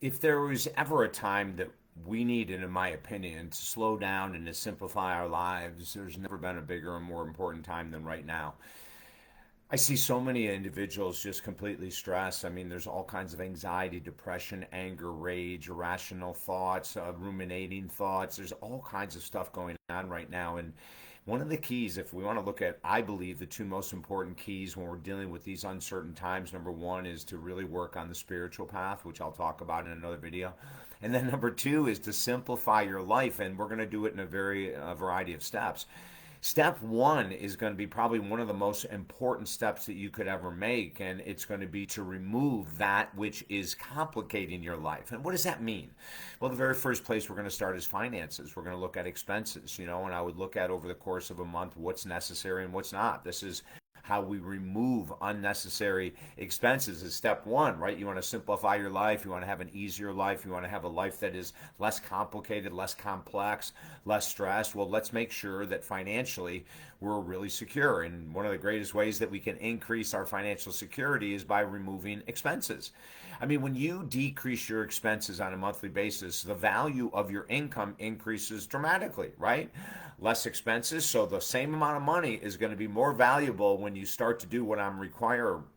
If there was ever a time that we needed, in my opinion, to slow down and to simplify our lives, there's never been a bigger and more important time than right now. I see so many individuals just completely stressed. I mean, there's all kinds of anxiety, depression, anger, rage, irrational thoughts, ruminating thoughts. There's all kinds of stuff going on right now. And one of the keys, if we want to look at, I believe, the two most important keys when we're dealing with these uncertain times, number one is to really work on the spiritual path, which I'll talk about in another video. And then number two is to simplify your life. And we're going to do it in a variety of steps. Step one is going to be probably one of the most important steps that you could ever make, and it's going to be to remove that which is complicating your life. And what does that mean? Well, the very first place we're going to start is finances. We're going to look at expenses, and I would look at over the course of a month what's necessary and what's not. This is how we remove unnecessary expenses is step one, right? You want to simplify your life. You want to have an easier life. You want to have a life that is less complicated, less complex, less stressed. Well, let's make sure that financially we're really secure. And one of the greatest ways that we can increase our financial security is by removing expenses. I mean, when you decrease your expenses on a monthly basis, the value of your income increases dramatically, right? Less expenses, so the same amount of money is going to be more valuable when you start to do what I'm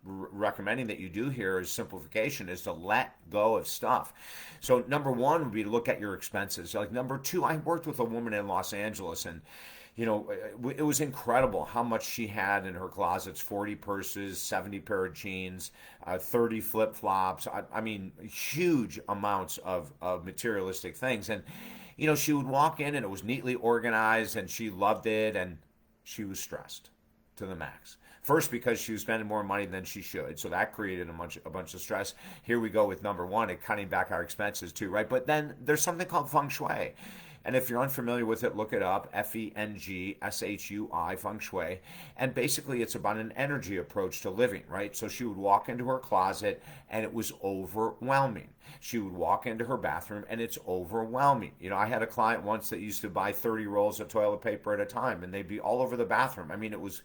recommending that you do here is simplification, is to let go of stuff. So number one would be to look at your expenses. Like number two, I worked with a woman in Los Angeles, and it was incredible how much she had in her closets: 40 purses, 70 pair of jeans, 30 flip flops. I mean, huge amounts of materialistic things. And, she would walk in and it was neatly organized and she loved it, and she was stressed to the max. First, because she was spending more money than she should, so that created a bunch of stress. Here we go with number one, and cutting back our expenses too, right? But then there's something called feng shui. And if you're unfamiliar with it, look it up: FENGSHUI, feng shui. And basically, it's about an energy approach to living, right? So she would walk into her closet and it was overwhelming. She would walk into her bathroom and it's overwhelming. I had a client once that used to buy 30 rolls of toilet paper at a time, and they'd be all over the bathroom. I mean, that was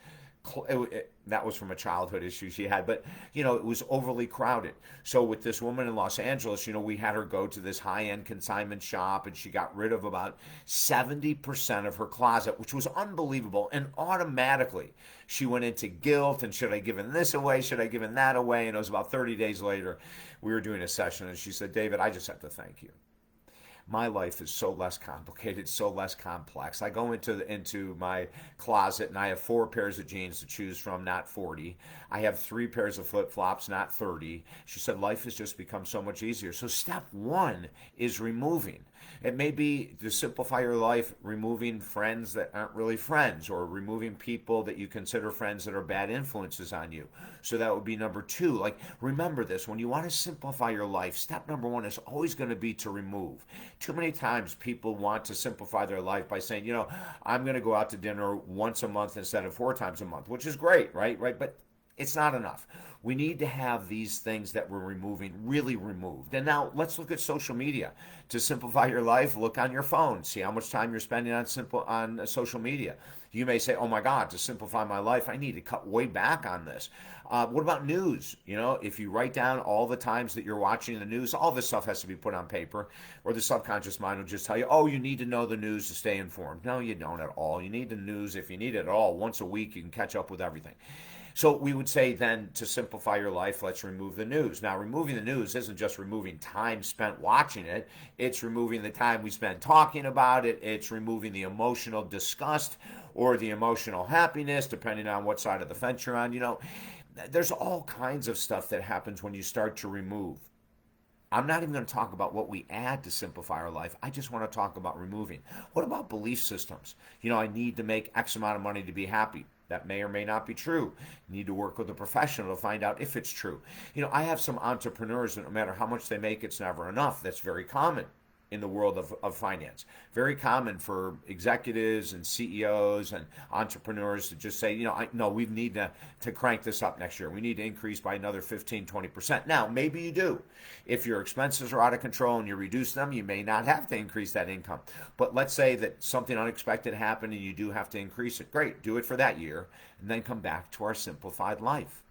from a childhood issue she had, but it was overly crowded. So with this woman in Los Angeles, we had her go to this high-end consignment shop, and she got rid of about 70% of her closet, which was unbelievable. And automatically she went into guilt, and should I given this away, should I given that away? And it was about 30 days later we were doing a session, and she said, "David, I just have to thank you. My life is so less complicated, so less complex. I go into my closet and I have 4 pairs of jeans to choose from, not 40. I have 3 pairs of flip-flops, not 30. She said life has just become so much easier. So step one is removing. It may be, to simplify your life, removing friends that aren't really friends, or removing people that you consider friends that are bad influences on you. So that would be number two. Like, remember this: when you want to simplify your life, step number one is always going to be to remove. Too many times people want to simplify their life by saying, I'm going to go out to dinner once a month instead of 4 times a month, which is great, right? But it's not enough. We need to have these things that we're removing really removed. And now let's look at social media. To simplify your life, look on your phone. See how much time you're spending on social media. You may say, "Oh my God, to simplify my life, I need to cut way back on this." What about news? If you write down all the times that you're watching the news, all this stuff has to be put on paper, or the subconscious mind will just tell you, "Oh, you need to know the news to stay informed." No, you don't at all. You need the news, if you need it at all, once a week. You can catch up with everything. So we would say then, to simplify your life, let's remove the news. Now, removing the news isn't just removing time spent watching it. It's removing the time we spend talking about it. It's removing the emotional disgust or the emotional happiness, depending on what side of the fence you're on. There's all kinds of stuff that happens when you start to remove. I'm not even going to talk about what we add to simplify our life. I just want to talk about removing. What about belief systems? I need to make X amount of money to be happy. That may or may not be true. You need to work with a professional to find out if it's true. I have some entrepreneurs that no matter how much they make, it's never enough. That's very common in the world of finance. Very common for executives and CEOs and entrepreneurs to just say, no, we need to crank this up next year. We need to increase by another 15, 20%. Now, maybe you do. If your expenses are out of control and you reduce them, you may not have to increase that income. But let's say that something unexpected happened and you do have to increase it. Great, do it for that year, and then come back to our simplified life.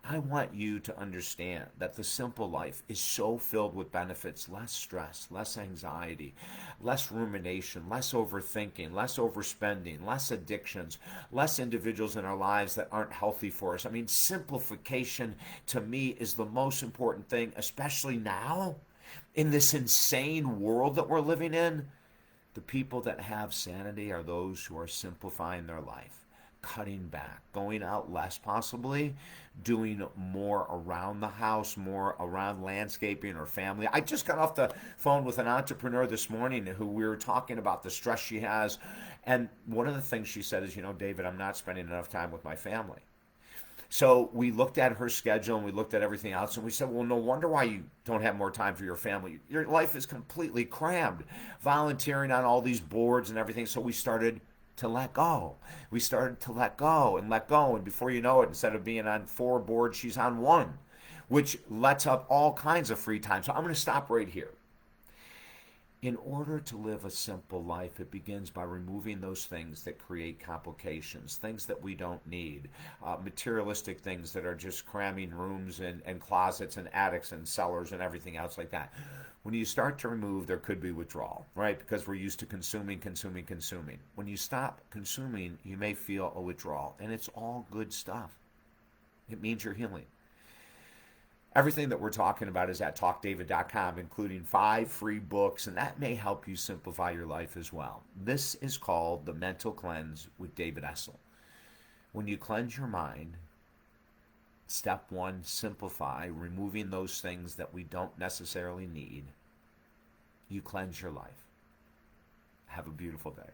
I want you to understand that the simple life is so filled with benefits: less stress, less anxiety, less rumination, less overthinking, less overspending, less addictions, less individuals in our lives that aren't healthy for us. I mean, simplification to me is the most important thing, especially now in this insane world that we're living in. The people that have sanity are those who are simplifying their life, cutting back, going out less possibly, doing more around the house, more around landscaping or family. I just got off the phone with an entrepreneur this morning who we were talking about the stress she has. And one of the things she said is, David, I'm not spending enough time with my family. So we looked at her schedule and we looked at everything else and we said, well, no wonder why you don't have more time for your family. Your life is completely crammed, volunteering on all these boards and everything. So we started to let go. We started to let go and let go. And before you know it, instead of being on 4 boards, she's on 1, which lets up all kinds of free time. So I'm going to stop right here. In order to live a simple life, it begins by removing those things that create complications, things that we don't need, materialistic things that are just cramming rooms and closets and attics and cellars and everything else like that. When you start to remove, there could be withdrawal, right? Because we're used to consuming, consuming, consuming. When you stop consuming, you may feel a withdrawal, and it's all good stuff. It means you're healing. Everything that we're talking about is at talkdavid.com, including 5 free books, and that may help you simplify your life as well. This is called The Mental Cleanse with David Essel. When you cleanse your mind, step 1, simplify, removing those things that we don't necessarily need. You cleanse your life. Have a beautiful day.